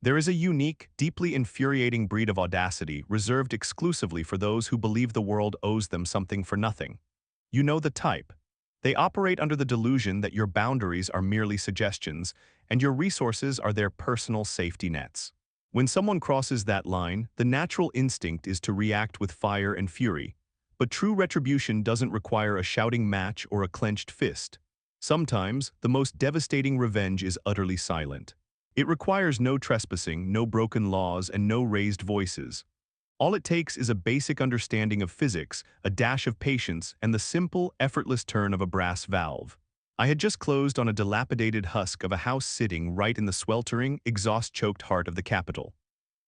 There is a unique, deeply infuriating breed of audacity reserved exclusively for those who believe the world owes them something for nothing. You know the type. They operate under the delusion that your boundaries are merely suggestions, and your resources are their personal safety nets. When someone crosses that line, the natural instinct is to react with fire and fury. But true retribution doesn't require a shouting match or a clenched fist. Sometimes, the most devastating revenge is utterly silent. It requires no trespassing, no broken laws, and no raised voices. All it takes is a basic understanding of physics, a dash of patience, and the simple, effortless turn of a brass valve. I had just closed on a dilapidated husk of a house sitting right in the sweltering, exhaust-choked heart of the capital.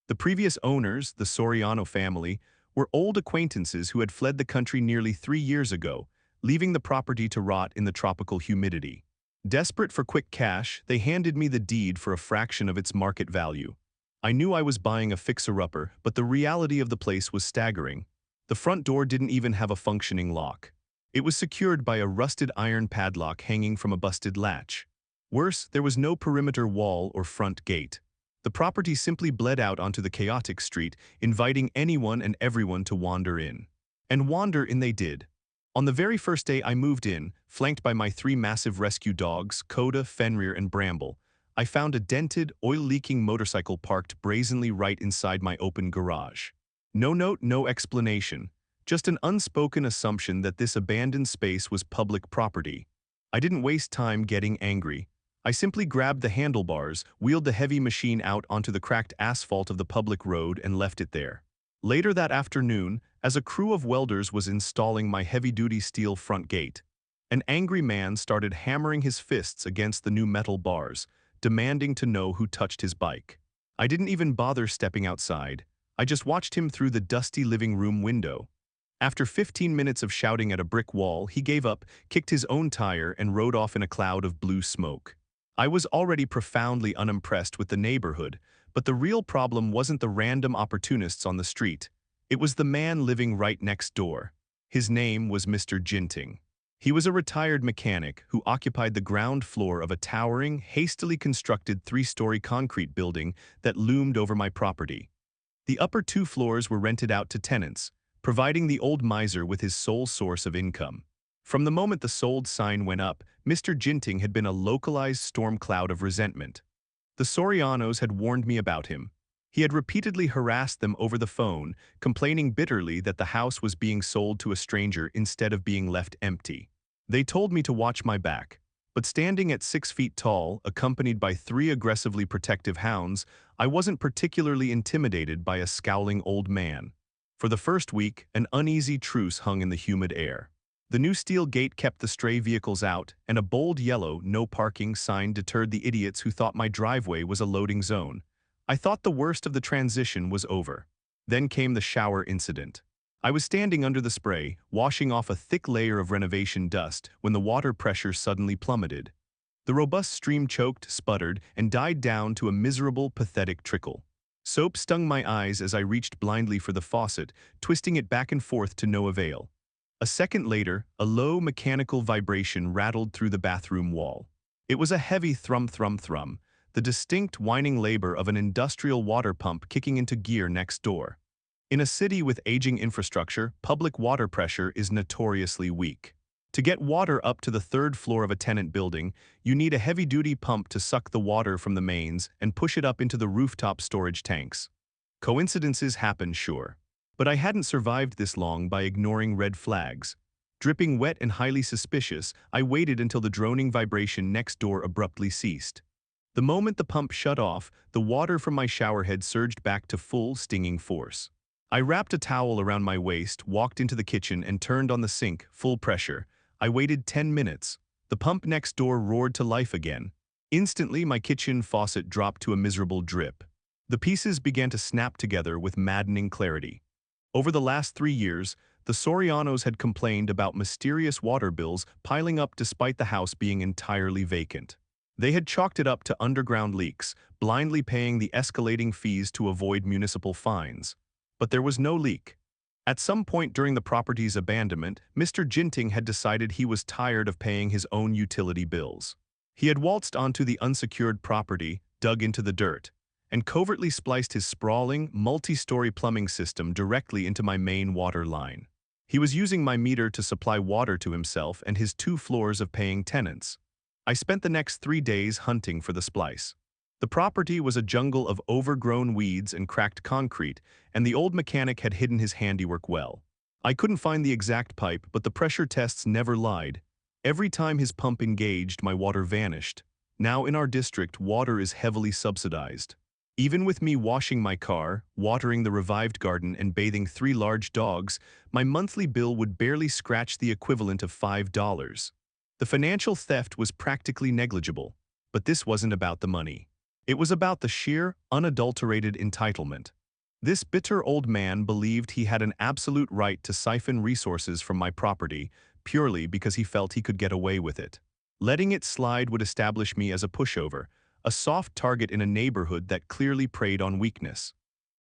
The previous owners, the Soriano family, were old acquaintances who had fled the country nearly 3 years ago, leaving the property to rot in the tropical humidity. Desperate for quick cash, they handed me the deed for a fraction of its market value. I knew I was buying a fixer-upper, but the reality of the place was staggering. The front door didn't even have a functioning lock. It was secured by a rusted iron padlock hanging from a busted latch. Worse, there was no perimeter wall or front gate. The property simply bled out onto the chaotic street, inviting anyone and everyone to wander in. And wander in they did. On the very first day I moved in, flanked by my 3 massive rescue dogs, Coda, Fenrir, and Bramble, I found a dented, oil-leaking motorcycle parked brazenly right inside my open garage. No note, no explanation, just an unspoken assumption that this abandoned space was public property. I didn't waste time getting angry. I simply grabbed the handlebars, wheeled the heavy machine out onto the cracked asphalt of the public road, and left it there. Later that afternoon, as a crew of welders was installing my heavy-duty steel front gate, an angry man started hammering his fists against the new metal bars, demanding to know who touched his bike. I didn't even bother stepping outside. I just watched him through the dusty living room window. After 15 minutes of shouting at a brick wall, he gave up, kicked his own tire, and rode off in a cloud of blue smoke. I was already profoundly unimpressed with the neighborhood, but the real problem wasn't the random opportunists on the street. It was the man living right next door. His name was Mr. Ginting. He was a retired mechanic who occupied the ground floor of a towering, hastily constructed 3-story concrete building that loomed over my property. The upper 2 floors were rented out to tenants, providing the old miser with his sole source of income. From the moment the sold sign went up, Mr. Ginting had been a localized storm cloud of resentment. The Sorianos had warned me about him. He had repeatedly harassed them over the phone, complaining bitterly that the house was being sold to a stranger instead of being left empty. They told me to watch my back, but standing at 6 feet tall, accompanied by 3 aggressively protective hounds, I wasn't particularly intimidated by a scowling old man. For the first week, an uneasy truce hung in the humid air. The new steel gate kept the stray vehicles out, and a bold yellow "no parking" sign deterred the idiots who thought my driveway was a loading zone. I thought the worst of the transition was over. Then came the shower incident. I was standing under the spray, washing off a thick layer of renovation dust, when the water pressure suddenly plummeted. The robust stream choked, sputtered, and died down to a miserable, pathetic trickle. Soap stung my eyes as I reached blindly for the faucet, twisting it back and forth to no avail. A second later, a low mechanical vibration rattled through the bathroom wall. It was a heavy thrum-thrum-thrum, the distinct whining labor of an industrial water pump kicking into gear next door. In a city with aging infrastructure, public water pressure is notoriously weak. To get water up to the 3rd floor of a tenant building, you need a heavy-duty pump to suck the water from the mains and push it up into the rooftop storage tanks. Coincidences happen, sure. But I hadn't survived this long by ignoring red flags. Dripping wet and highly suspicious, I waited until the droning vibration next door abruptly ceased. The moment the pump shut off, the water from my showerhead surged back to full, stinging force. I wrapped a towel around my waist, walked into the kitchen, and turned on the sink, full pressure. I waited 10 minutes. The pump next door roared to life again. Instantly, my kitchen faucet dropped to a miserable drip. The pieces began to snap together with maddening clarity. Over the last 3 years, the Sorianos had complained about mysterious water bills piling up despite the house being entirely vacant. They had chalked it up to underground leaks, blindly paying the escalating fees to avoid municipal fines. But there was no leak. At some point during the property's abandonment, Mr. Ginting had decided he was tired of paying his own utility bills. He had waltzed onto the unsecured property, dug into the dirt, and covertly spliced his sprawling, multi-story plumbing system directly into my main water line. He was using my meter to supply water to himself and his 2 floors of paying tenants. I spent the next 3 days hunting for the splice. The property was a jungle of overgrown weeds and cracked concrete, and the old mechanic had hidden his handiwork well. I couldn't find the exact pipe, but the pressure tests never lied. Every time his pump engaged, my water vanished. Now in our district, water is heavily subsidized. Even with me washing my car, watering the revived garden, and bathing 3 large dogs, my monthly bill would barely scratch the equivalent of $5. The financial theft was practically negligible, but this wasn't about the money. It was about the sheer, unadulterated entitlement. This bitter old man believed he had an absolute right to siphon resources from my property purely because he felt he could get away with it. Letting it slide would establish me as a pushover, a soft target in a neighborhood that clearly preyed on weakness.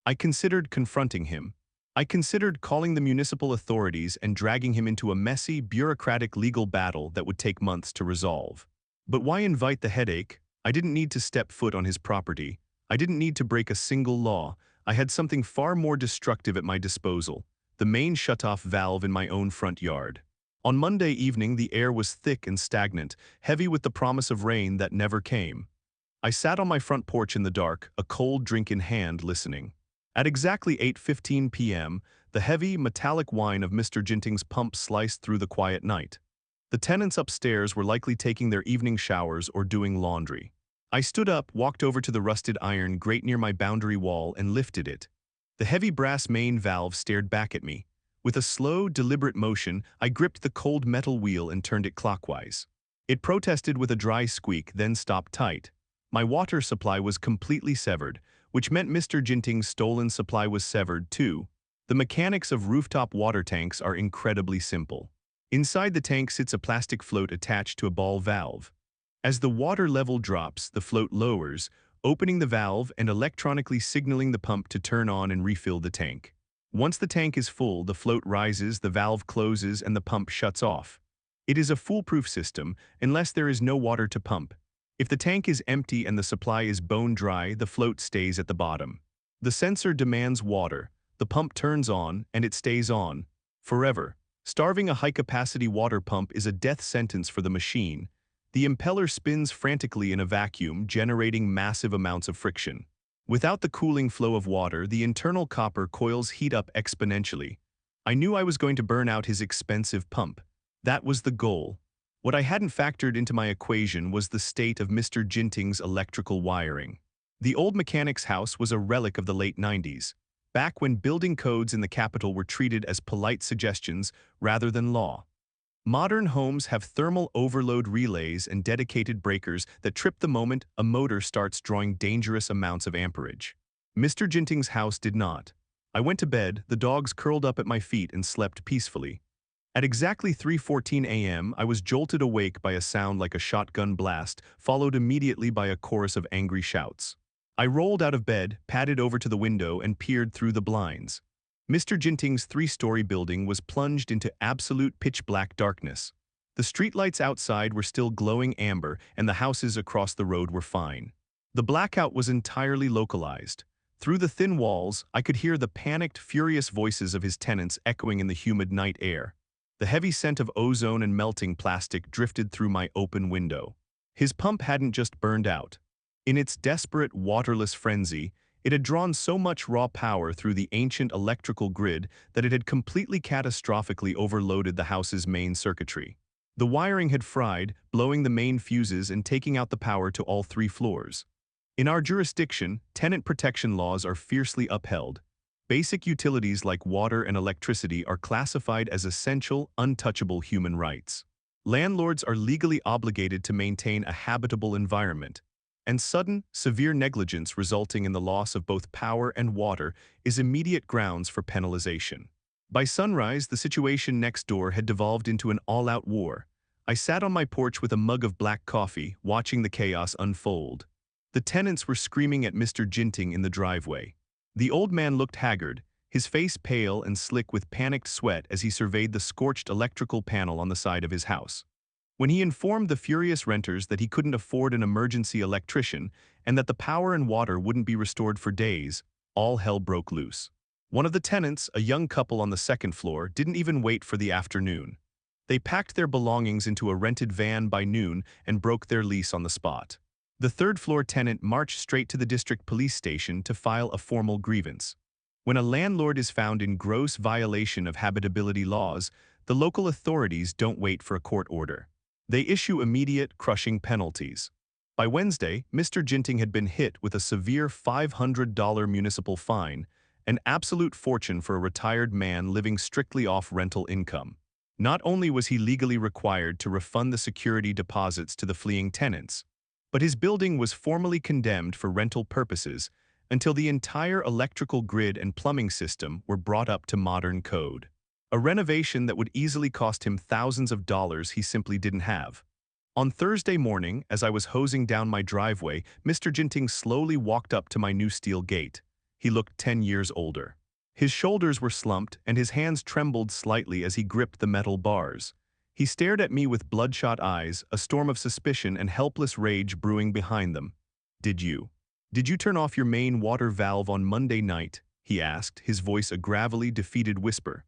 I considered confronting him. I considered calling the municipal authorities and dragging him into a messy, bureaucratic legal battle that would take months to resolve. But why invite the headache? I didn't need to step foot on his property. I didn't need to break a single law. I had something far more destructive at my disposal: the main shutoff valve in my own front yard. On Monday evening, the air was thick and stagnant, heavy with the promise of rain that never came. I sat on my front porch in the dark, a cold drink in hand, listening. At exactly 8:15 p.m., the heavy, metallic whine of Mr. Ginting's pump sliced through the quiet night. The tenants upstairs were likely taking their evening showers or doing laundry. I stood up, walked over to the rusted iron grate near my boundary wall, and lifted it. The heavy brass main valve stared back at me. With a slow, deliberate motion, I gripped the cold metal wheel and turned it clockwise. It protested with a dry squeak, then stopped tight. My water supply was completely severed, which meant Mr. Ginting's stolen supply was severed too. The mechanics of rooftop water tanks are incredibly simple. Inside the tank sits a plastic float attached to a ball valve. As the water level drops, the float lowers, opening the valve and electronically signaling the pump to turn on and refill the tank. Once the tank is full, the float rises, the valve closes, and the pump shuts off. It is a foolproof system, unless there is no water to pump. If the tank is empty and the supply is bone dry, the float stays at the bottom. The sensor demands water, the pump turns on, and it stays on forever. Starving a high-capacity water pump is a death sentence for the machine. The impeller spins frantically in a vacuum, generating massive amounts of friction. Without the cooling flow of water, the internal copper coils heat up exponentially. I knew I was going to burn out his expensive pump. That was the goal. What I hadn't factored into my equation was the state of Mr. Ginting's electrical wiring. The old mechanic's house was a relic of the late 90s, back when building codes in the capital were treated as polite suggestions rather than law. Modern homes have thermal overload relays and dedicated breakers that trip the moment a motor starts drawing dangerous amounts of amperage. Mr. Ginting's house did not. I went to bed, the dogs curled up at my feet, and slept peacefully. At exactly 3:14 a.m., I was jolted awake by a sound like a shotgun blast, followed immediately by a chorus of angry shouts. I rolled out of bed, padded over to the window, and peered through the blinds. Mr. Ginting's 3-story building was plunged into absolute pitch-black darkness. The streetlights outside were still glowing amber, and the houses across the road were fine. The blackout was entirely localized. Through the thin walls, I could hear the panicked, furious voices of his tenants echoing in the humid night air. The heavy scent of ozone and melting plastic drifted through my open window. His pump hadn't just burned out. In its desperate, waterless frenzy, it had drawn so much raw power through the ancient electrical grid that it had completely catastrophically overloaded the house's main circuitry. The wiring had fried, blowing the main fuses and taking out the power to all 3 floors. In our jurisdiction, tenant protection laws are fiercely upheld. Basic utilities like water and electricity are classified as essential, untouchable human rights. Landlords are legally obligated to maintain a habitable environment, and sudden, severe negligence resulting in the loss of both power and water is immediate grounds for penalization. By sunrise, the situation next door had devolved into an all-out war. I sat on my porch with a mug of black coffee, watching the chaos unfold. The tenants were screaming at Mr. Ginting in the driveway. The old man looked haggard, his face pale and slick with panicked sweat as he surveyed the scorched electrical panel on the side of his house. When he informed the furious renters that he couldn't afford an emergency electrician and that the power and water wouldn't be restored for days, all hell broke loose. One of the tenants, a young couple on the second floor, didn't even wait for the afternoon. They packed their belongings into a rented van by noon and broke their lease on the spot. The third-floor tenant marched straight to the district police station to file a formal grievance. When a landlord is found in gross violation of habitability laws, the local authorities don't wait for a court order. They issue immediate, crushing penalties. By Wednesday, Mr. Ginting had been hit with a severe $500 municipal fine, an absolute fortune for a retired man living strictly off rental income. Not only was he legally required to refund the security deposits to the fleeing tenants, but his building was formally condemned for rental purposes until the entire electrical grid and plumbing system were brought up to modern code. A renovation that would easily cost him thousands of dollars he simply didn't have. On Thursday morning, as I was hosing down my driveway, Mr. Ginting slowly walked up to my new steel gate. He looked 10 years older. His shoulders were slumped and his hands trembled slightly as he gripped the metal bars. He stared at me with bloodshot eyes, a storm of suspicion and helpless rage brewing behind them. Did you turn off your main water valve on Monday night?" he asked, his voice a gravelly, defeated whisper.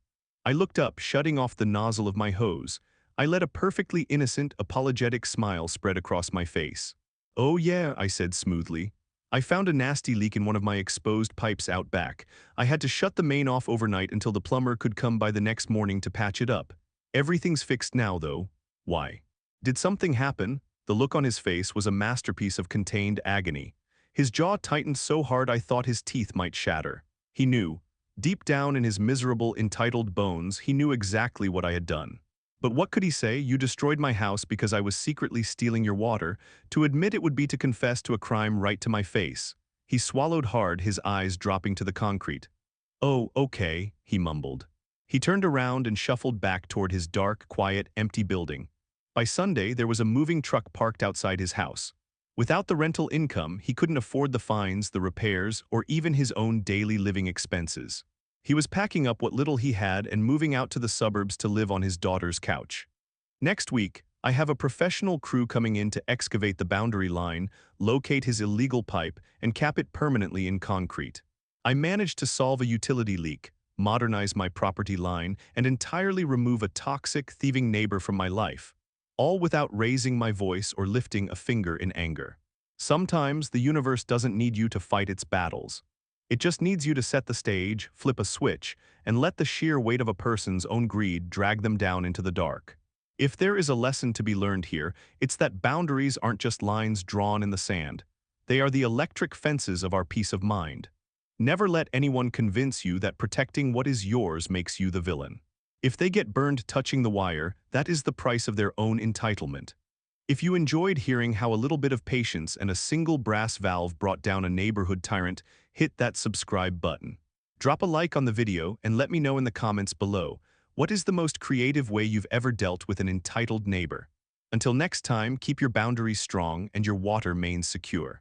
I looked up, shutting off the nozzle of my hose. I let a perfectly innocent, apologetic smile spread across my face. "Oh yeah," I said smoothly. "I found a nasty leak in one of my exposed pipes out back. I had to shut the main off overnight until the plumber could come by the next morning to patch it up. Everything's fixed now, though." "Why? Did something happen?" The look on his face was a masterpiece of contained agony. His jaw tightened so hard I thought his teeth might shatter. He knew. Deep down in his miserable, entitled bones, he knew exactly what I had done. But what could he say? "You destroyed my house because I was secretly stealing your water." To admit it would be to confess to a crime right to my face. He swallowed hard, his eyes dropping to the concrete. "Oh, okay," he mumbled. He turned around and shuffled back toward his dark, quiet, empty building. By Sunday, there was a moving truck parked outside his house. Without the rental income, he couldn't afford the fines, the repairs, or even his own daily living expenses. He was packing up what little he had and moving out to the suburbs to live on his daughter's couch. Next week, I have a professional crew coming in to excavate the boundary line, locate his illegal pipe, and cap it permanently in concrete. I managed to solve a utility leak, modernize my property line, and entirely remove a toxic, thieving neighbor from my life, all without raising my voice or lifting a finger in anger. Sometimes the universe doesn't need you to fight its battles. It just needs you to set the stage, flip a switch, and let the sheer weight of a person's own greed drag them down into the dark. If there is a lesson to be learned here, it's that boundaries aren't just lines drawn in the sand. They are the electric fences of our peace of mind. Never let anyone convince you that protecting what is yours makes you the villain. If they get burned touching the wire, that is the price of their own entitlement. If you enjoyed hearing how a little bit of patience and a single brass valve brought down a neighborhood tyrant, hit that subscribe button. Drop a like on the video and let me know in the comments below, what is the most creative way you've ever dealt with an entitled neighbor? Until next time, keep your boundaries strong and your water mains secure.